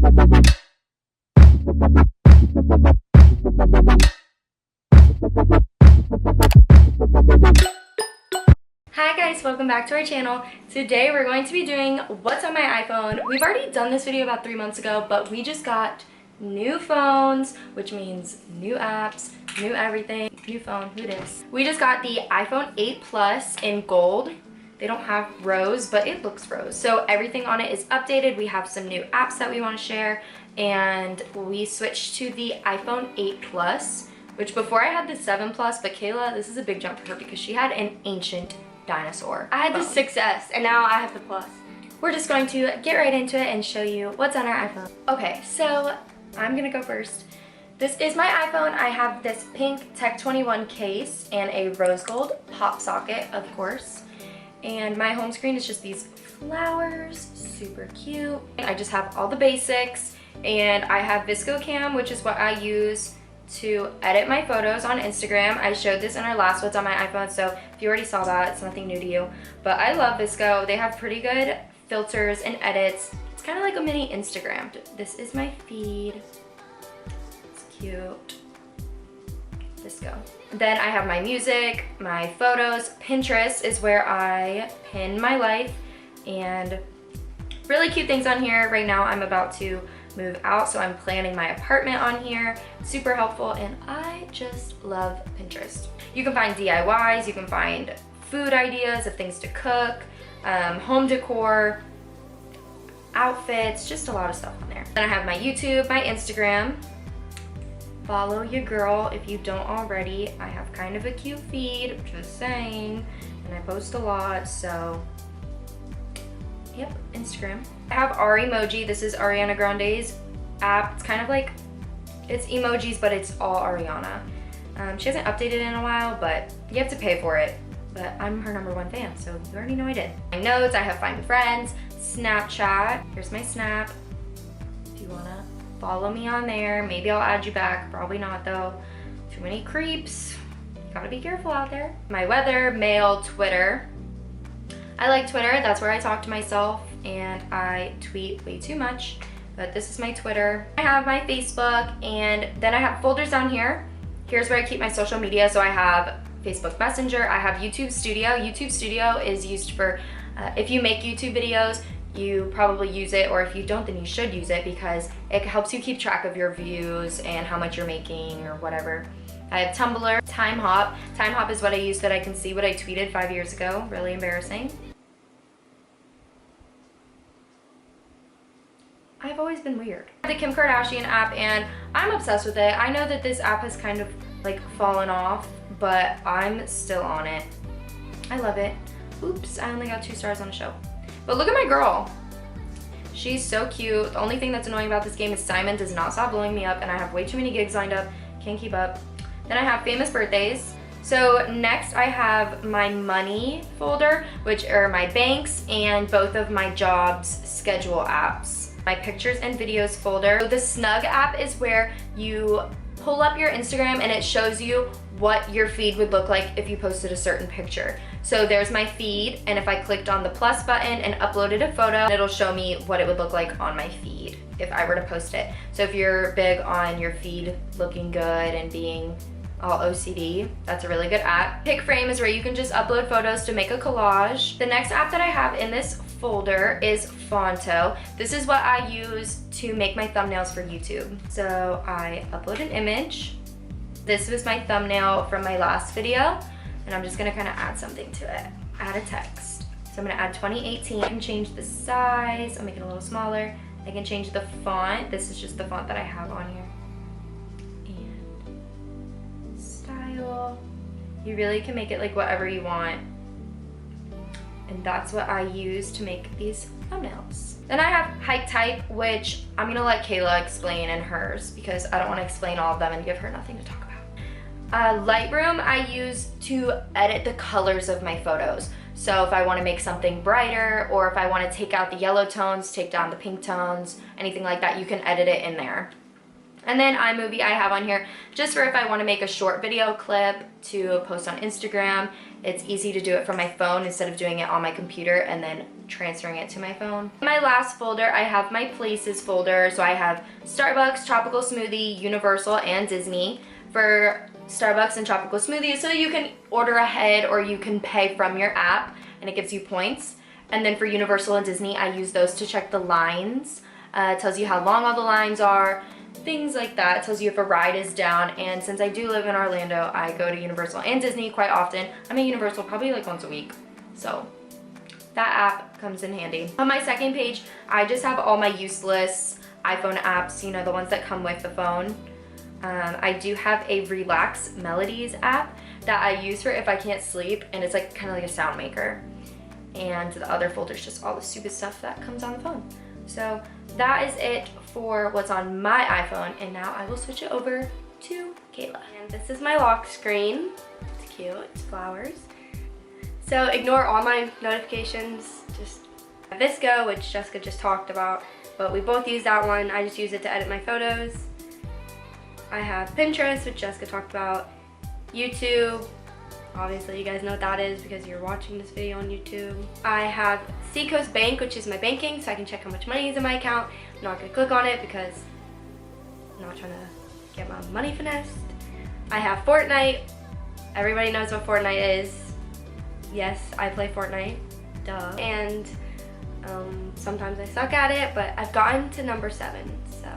Hi guys, welcome back to our channel. Today we're going to be doing what's on my iPhone. We've already done this video about 3 months ago, but we just got new phones, which means new apps, new everything. New phone, who dis? We just got the iPhone 8 Plus in gold. They don't have rose, but it looks rose. So everything on it is updated. We have some new apps that we want to share, and we switched to the iPhone 8 Plus, which before I had the 7 Plus, but Kayla, this is a big jump for her because she had an ancient dinosaur. I had the 6S and now I have the Plus. We're just going to get right into it and show you what's on our iPhone. Okay, so I'm gonna go first. This is my iPhone. I have this pink Tech 21 case and a rose gold pop socket, of course. And my home screen is just these flowers, super cute. I just have all the basics, and I have VSCO Cam, which is what I use to edit my photos on Instagram. I showed this in our last What's on My iPhone, so if you already saw that, it's nothing new to you. But I love VSCO. They have pretty good filters and edits. It's kind of like a mini Instagram. This is my feed. It's cute. VSCO. Then I have my music, my photos. Pinterest is where I pin my life, and really cute things on here. Right now I'm about to move out, so I'm planning my apartment on here. Super helpful, and I just love Pinterest. You can find DIYs, you can find food ideas of things to cook, home decor, outfits, just a lot of stuff on there. Then I have my YouTube, my Instagram. Follow your girl if you don't already. I have kind of a cute feed, just saying, and I post a lot, so yep, Instagram. I have Emoji. This is Ariana Grande's app. It's kind of like, it's emojis, but it's all Ariana. She hasn't updated in a while, but you have to pay for it. But I'm her #1 fan, so you already know I did. My notes, I have Find Friends, Snapchat. Here's my Snap. If you wanna follow me on there, maybe I'll add you back. Probably not though. Too many creeps. Gotta be careful out there. My weather, mail, Twitter. I like Twitter. That's where I talk to myself, and I tweet way too much, but this is my Twitter. I have my Facebook, and then I have folders down here. Here's where I keep my social media. So I have Facebook Messenger, I have YouTube Studio. YouTube Studio is used for, if you make YouTube videos, you probably use it, or if you don't, then you should use it because it helps you keep track of your views and how much you're making or whatever. I have Tumblr, Time Hop. Time Hop is what I use so that I can see what I tweeted 5 years ago. Really embarrassing. I've always been weird. The Kim Kardashian app, and I'm obsessed with it. I know that this app has kind of like fallen off, but I'm still on it. I love it. Oops, I only got 2 stars on the show. But look at my girl. She's so cute. The only thing that's annoying about this game is Simon does not stop blowing me up, and I have way too many gigs lined up. Can't keep up. Then I have famous birthdays. So next I have my money folder, which are my banks and both of my jobs schedule apps. My pictures and videos folder. So the Snug app is where you pull up your Instagram and it shows you what your feed would look like if you posted a certain picture. So there's my feed, and if I clicked on the plus button and uploaded a photo, it'll show me what it would look like on my feed if I were to post it. So if you're big on your feed looking good and being all OCD, that's a really good app. Pick Frame is where you can just upload photos to make a collage. The next app that I have in this folder is Fonto. This is what I use to make my thumbnails for YouTube. So I upload an image. This was my thumbnail from my last video, and I'm just gonna kind of add something to it. Add a text. So I'm gonna add 2018. I can change the size. I'll make it a little smaller. I can change the font. This is just the font that I have on here. And style. You really can make it like whatever you want. And that's what I use to make these thumbnails. Then I have Hike Type, which I'm gonna let Kayla explain in hers because I don't wanna explain all of them and give her nothing to talk about. Lightroom I use to edit the colors of my photos. So if I wanna make something brighter, or if I wanna take out the yellow tones, take down the pink tones, anything like that, you can edit it in there. And then iMovie I have on here just for if I want to make a short video clip to post on Instagram. It's easy to do it from my phone instead of doing it on my computer and then transferring it to my phone. In my last folder, I have my places folder. So I have Starbucks, Tropical Smoothie, Universal, and Disney. For Starbucks and Tropical Smoothie, so you can order ahead or you can pay from your app and it gives you points. And then for Universal and Disney, I use those to check the lines. It tells you how long all the lines are, things like that. It tells you if a ride is down. And since I do live in Orlando, I go to Universal and Disney quite often. I'm at Universal probably like once a week. So that app comes in handy. On my second page, I just have all my useless iPhone apps, you know, the ones that come with the phone. I do have a Relax Melodies app that I use for if I can't sleep, and it's like kind of like a sound maker. And the other folder is just all the stupid stuff that comes on the phone. So that is it for what's on my iPhone, and now I will switch it over to Kayla. And this is my lock screen. It's cute, it's flowers. So ignore all my notifications, just Visco, which Jessica just talked about, but we both use that one. I just use it to edit my photos. I have Pinterest, which Jessica talked about, YouTube, obviously you guys know what that is because you're watching this video on YouTube. I have Seacoast Bank, which is my banking, so I can check how much money is in my account. I'm not going to click on it because I'm not trying to get my money finessed. I have Fortnite. Everybody knows what Fortnite is. Yes, I play Fortnite, duh. And sometimes I suck at it, but I've gotten to number 7, so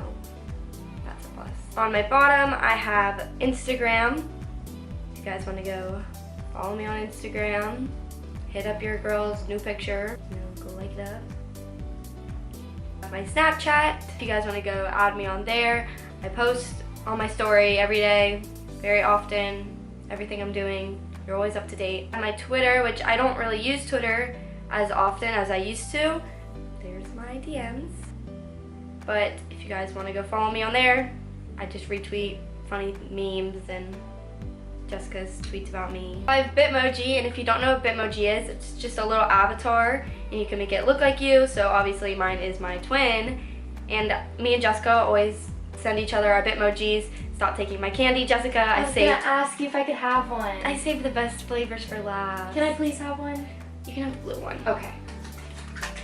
that's a plus. On my bottom, I have Instagram. If you guys want to go follow me on Instagram, hit up your girl's new picture, you know, go like that. My Snapchat, if you guys want to go add me on there. I post on my story every day, very often, everything I'm doing. You're always up to date. And my Twitter, which I don't really use Twitter as often as I used to. There's my DMs. But if you guys want to go follow me on there, I just retweet funny memes and Jessica's tweets about me. I have Bitmoji, and if you don't know what Bitmoji is, it's just a little avatar and you can make it look like you. So obviously mine is my twin, and me and Jessica always send each other our Bitmojis. Stop taking my candy, Jessica. I was gonna ask you if I could have one. I saved the best flavors for last. Can I please have one? You can have the blue one. Okay.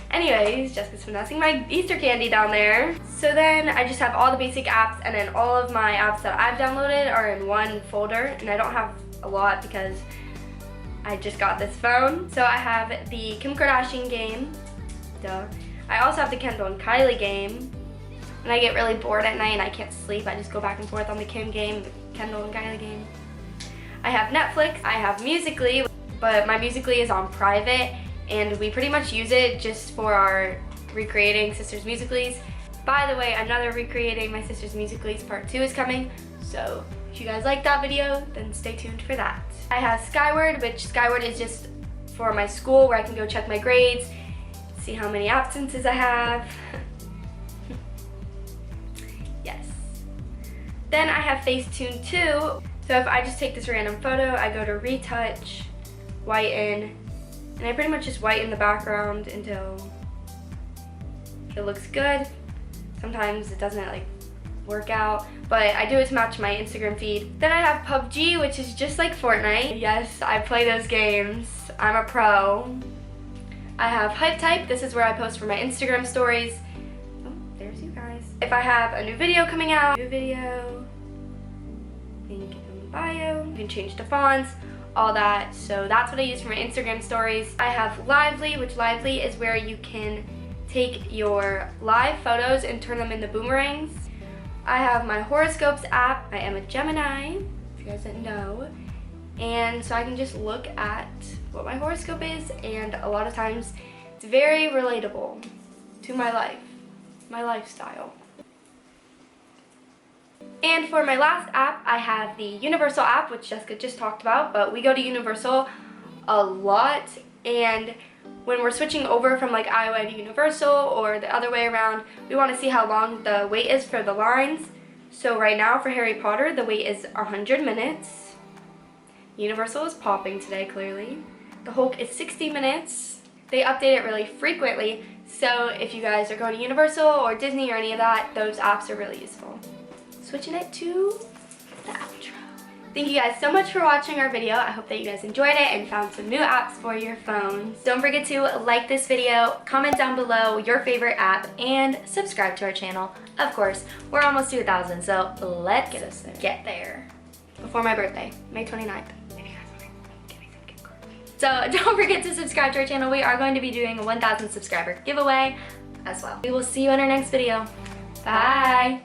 Anyways, Jessica's finessing my Easter candy down there. So then I just have all the basic apps, and then all of my apps that I've downloaded are in one folder, and I don't have a lot because I just got this phone. So I have the Kim Kardashian game, duh. I also have the Kendall and Kylie game. When I get really bored at night and I can't sleep, I just go back and forth on the Kim game, the Kendall and Kylie game. I have Netflix, I have Musical.ly, but my Musical.ly is on private, and we pretty much use it just for our recreating sisters' Musical.lys. By the way, another recreating my sisters' Musical.lys part 2 is coming, so if you guys like that video, then stay tuned for that. I have Skyward, which Skyward is just for my school where I can go check my grades, see how many absences I have. Yes. Then I have Facetune 2. So if I just take this random photo, I go to retouch, whiten, and I pretty much just whiten the background until it looks good. Sometimes it doesn't like work out, but I do it to match my Instagram feed. Then I have PUBG, which is just like Fortnite. Yes, I play those games. I'm a pro. I have Hype Type. This is where I post for my Instagram stories. Oh, there's you guys. If I have a new video coming out, link in the bio. You can change the fonts, all that. So that's what I use for my Instagram stories. I have Lively, which Lively is where you can take your live photos and turn them into boomerangs. I have my horoscopes app. I am a Gemini, if you guys didn't know. And so I can just look at what my horoscope is, and a lot of times it's very relatable to my life, my lifestyle. And for my last app, I have the Universal app, which Jessica just talked about, but we go to Universal a lot, and when we're switching over from like Iowa to Universal or the other way around, we want to see how long the wait is for the lines. So right now for Harry Potter, the wait is 100 minutes. Universal is popping today, clearly. The Hulk is 60 minutes. They update it really frequently, so if you guys are going to Universal or Disney or any of that, those apps are really useful. switching it to the outro. Thank you guys so much for watching our video. I hope that you guys enjoyed it and found some new apps for your phones. Don't forget to like this video, comment down below your favorite app, and subscribe to our channel. Of course, we're almost to 1,000, so let's get there. Before my birthday, May 29th. If you guys want to give me some gift cards. So don't forget to subscribe to our channel. We are going to be doing a 1,000 subscriber giveaway as well. We will see you in our next video. Bye.